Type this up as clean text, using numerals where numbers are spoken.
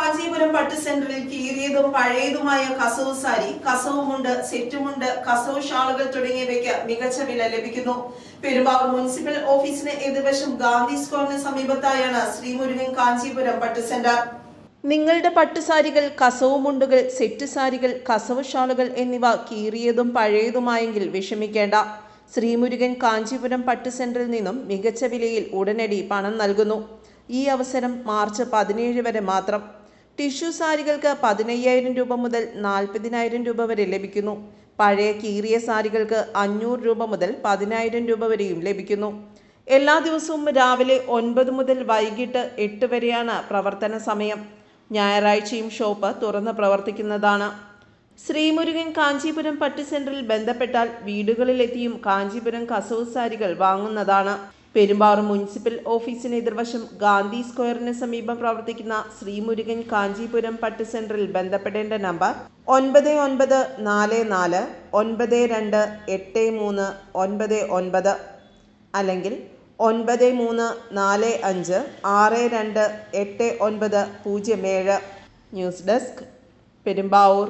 കാഞ്ചീപുരം പട്ട് സെന്ററിൽ കീറിയതും പഴയതുമായ കസവ് സാരി, കസവ് മുണ്ട്, സെറ്റുമുണ്ട്, കസവ് ഷാളുകൾ തുടങ്ങിയവയ്ക്ക് മികച്ച വില ലഭിക്കുന്നു. പെരുമ്പാവൂർ മുനിസിപ്പൽ ഓഫീസിന് എതിർവശം ഗാന്ധി സ്ക്വയറിന് സമീപത്തായാണ് ശ്രീമുരുകൻ കാഞ്ചീപുരം പട്ട് സെന്റർ. നിങ്ങളുടെ പട്ടുസാരികൾ, കസവ് മുണ്ടുകൾ, സെറ്റ് സാരികൾ, കസവ് ഷാളുകൾ എന്നിവ കീറിയതും പഴയതുമായെങ്കിൽ വിഷമിക്കേണ്ട. ശ്രീമുരുകൻ കാഞ്ചീപുരം പട്ട് സെന്ററിൽ നിന്നും മികച്ച വിലയിൽ ഉടനടി പണം നൽകുന്നു. ഈ അവസരം മാർച്ച് 17 വരെ മാത്രം. ടിഷ്യൂ സാരികൾക്ക് 15,000 രൂപ മുതൽ 40,000 രൂപ വരെ ലഭിക്കുന്നു. പഴയ കീറിയ സാരികൾക്ക് 500 രൂപ മുതൽ 10,000 രൂപ വരെയും ലഭിക്കുന്നു. എല്ലാ ദിവസവും രാവിലെ 9 മുതൽ വൈകിട്ട് 8 വരെയാണ് പ്രവർത്തന സമയം. ഞായറാഴ്ചയും ഷോപ്പ് തുറന്ന് പ്രവർത്തിക്കുന്നതാണ്. ശ്രീമുരുകൻ കാഞ്ചീപുരം പട്ട് സെന്ററിൽ ബന്ധപ്പെട്ടാൽ വീടുകളിലെത്തിയും കാഞ്ചീപുരം കസവ് സാരികൾ വാങ്ങുന്നതാണ്. പെരുമ്പാവൂർ മുനിസിപ്പൽ ഓഫീസിന് എതിർവശം ഗാന്ധി സ്ക്വയറിന് സമീപം പ്രവർത്തിക്കുന്ന ശ്രീമുരുകൻ കാഞ്ചീപുരം പട്ട് സെന്ററിൽ ബന്ധപ്പെടേണ്ട നമ്പർ 9914928399 അല്ലെങ്കിൽ 9345628907. News desk, Perumbavoor.